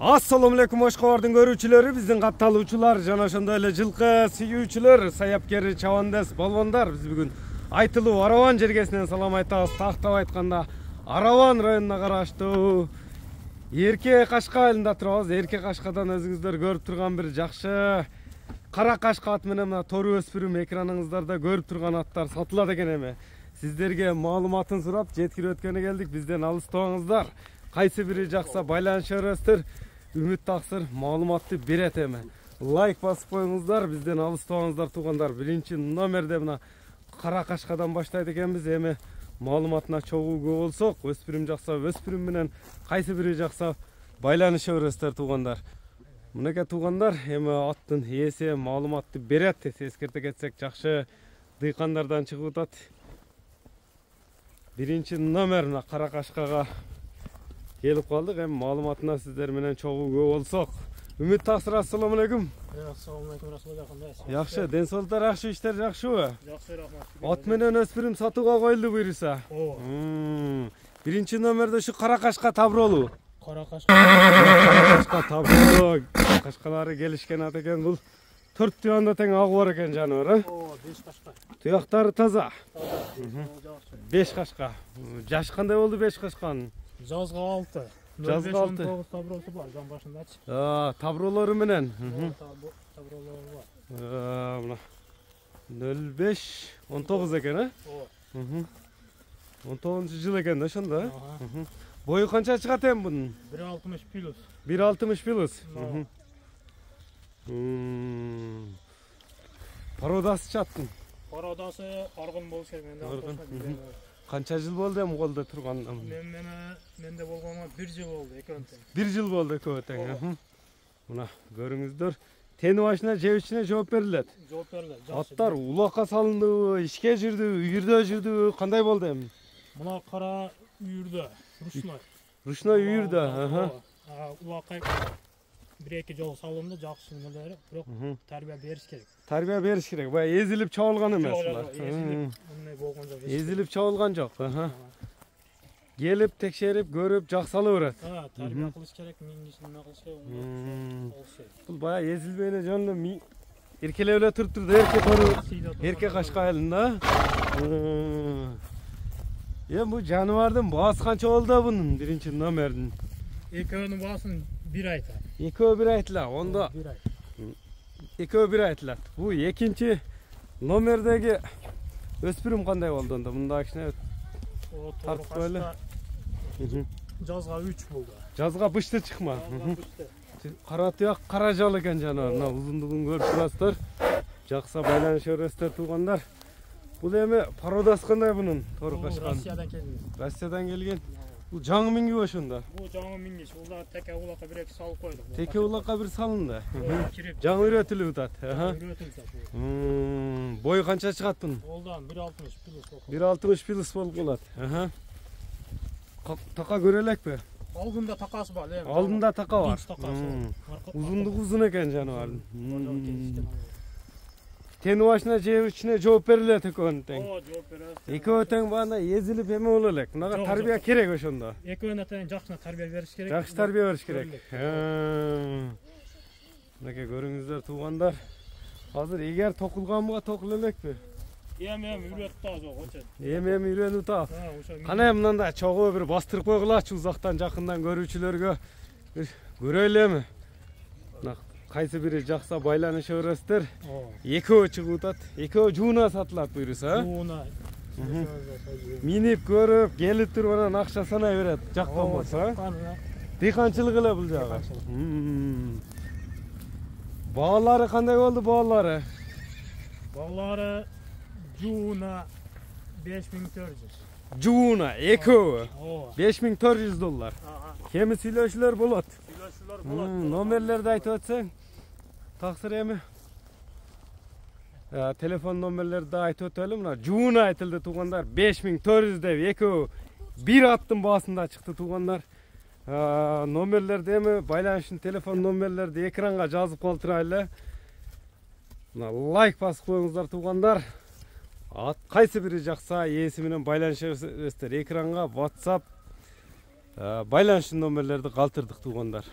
Assalamu alaikum Oshqobardын көрүүчүлөрү, биздин катталуучулар жана ошондой эле жылкы сүйүүчүлөр, саяпкер, чабандес, болбондар. Биз бүгүн айтылуу Араван жергесинен салам айтабыз. Тактап айтканда Араван районуна караштуу Эрке Кашка айылында турабыз. Эрке Кашкадан өзүңүздөр көрүп турган бир жакшы кара кашка ат менен мына тору өспүрүм экраныңыздарда көрүп турган аттар сатылат экен эми. Сиздерге маалыматын сурап жеткирип өткөнү келдик. Бизден алыстабаңыздар. Кайсы бири жакса байланыша бересиздер. Үмүт таксыр маалыматты берет эми. Лайк басып коюңуздар, бизден алыстабаңыздар туугандар. Биринчи номерде мына кара кашкадан баштайт экенбиз. Эми маалыматына чогууга болсок, өспүрүм жакса өспүрүм менен кайсы бири жакса байланыша бересиздер туугандар. Мынакей туугандар, эми аттын ээси маалыматты берет. Эскерте кетсек, жакшы дыйкандардан чыгып атат. Биринчи номер мына кара кашкага келип калдык. Эми маалыматына сиздер менен чогууга болсок. Үмүт таксыр, ассаламу алейкум. Ассаламу алейкум, расулалла, кандайсыз? Жакшы, ден соолуктар жакшы, иштер жакшыбы? Жакшы, рахмат. Ат менен өспүрүм сатууга коюлду буйруса. Биринчи номерде ушу кара кашка табыролу. Кара кашка. Кара кашка табыролу. Кашкалары келишкен ат экен. Бул 4 туяында тең агы бар экен жаныбар, 5 кашка. Туяктары таза. 5 5 кашка. Жаш кандай болду 5 кашканын? Жазга 6. Жазга 6. Табросы бар, жан башындачы. Табролору менен. Табролору бар. Мына 05 19 экен, 19-жыл экен да ошондо. Бою канча чыгат эми бунун? 1.60 плюс. 1.60 плюс. Пародасы чаттын. Пародасы аргын болуш керек менде. Канча жыл болду эми колдо турган? Менде болгону 1 жыл болду, экөө тең. 1 жыл болду экөө тең. Мына көрүңүздөр, тени башына жебичине жооп берилет. Жооп берилет. Аттар улакка салындыбы, ишке жүрдүбү, үйүрдө жүрдүбү, кандай болду эми? Мына кара үйүрдө, ручной. Ручной үйүрдө, улакка 1-2 жол салынды, жакшы нелери, бирок тарбия бериш керек. Тарбия бериш керек. Баягы эзилип чабылган эмес булар. Эмне болгон жок. Эзилип чабылган жок. Келип, текшерип, көрүп, жаксалып берет. Тарбия кылыш керек, мингиш неме кылыш керек. Бул баягы эзилбей эле жөн эркелеп эле туруптур да, эрке тору, эрке кашка айылында. Эми бул жаныбардын баасы канча болду бунун биринчи номердин? Экөөнүн баасын 1 айтат. Экөө 1 айтылат. Ондо 1 айт. Экөө 1 айтылат. Бул экинчи номердеги өспүрүм кандай болду онда? Мында кичине тартып коелу. Жазга 3 болду. Жазга бышты чыкма. Кара туяк, кара жал экен жаныбар. Мына узундугун көрүп турасыздар. Жакса байланыша бересиздер туугандар. Бул эми пародасы кандай бунун? Тору кашкан. Россиядан келген. Россиядан келген. Бул жаңы минги ошондо. Бул жаңы мингиш. Булда теке улакка 1-2 салып койдук. Теке улакка бир салынды. Кирип. Жаңы үйрөтүлүп атат. Үйрөтүлүп. Бою канча чыгат бунун? Олдан 1.60 плюс болот. 1.60 плюс болуп калат. Така көрө элекпи? Алдында такасы бар, эми. Алдында така бар. Узундугу узун экен жаныбардын. Тени башына жебичине жооп берилет экөөнүн тең. Жооп берет. Экөө тең баана эзилип эме боло элек. Мунага тарбия керек ошондо. Экөөнө тең жакшы тарбия бериш керек. Жакшы тарбия бериш керек. Мынакей көрүңүздөр туугандар. Азыр эгер токулганга токула элекпи? Эми үйрөтүп та жок, очо. Эми үйрөнүп та. Кана мындай чогуу бир бастырып койгулачы узактан жакындан көрүүчүлөргө көрөлү эми. Кайсы бири жакса байланыша бересиздер. Экөө чыгып атат. Экөө жууна сатылат буйруса. Жууна. Минип көрүп, келип туруп анан акча санай берет. Жаккан болсо. Дыйканчылык эле бул жагы. Баалары кандай болду баалары? Баалары жууна 5400. Жууна экөө 5400 доллар. Кеми сүйлөшүүлөр болот. Сүйлөшүүлөр болот. Номерлерди айтып өтсөң. Таксыр эми. Телефон номерлерди айтып өтөлүм. Мына жууна айтылды туугандар. 5400 деп экөө бир аттын баасында чыкты туугандар. Номерлерди эми байланышын телефон номерлерди экранга жазып калтырайлы. Мына лайк басып коюңуздар туугандар. Ат кайсы бири жакса ээси менен байланыша бересиздер. Экранга WhatsApp байланыш номерлерди калтырдык туугандар.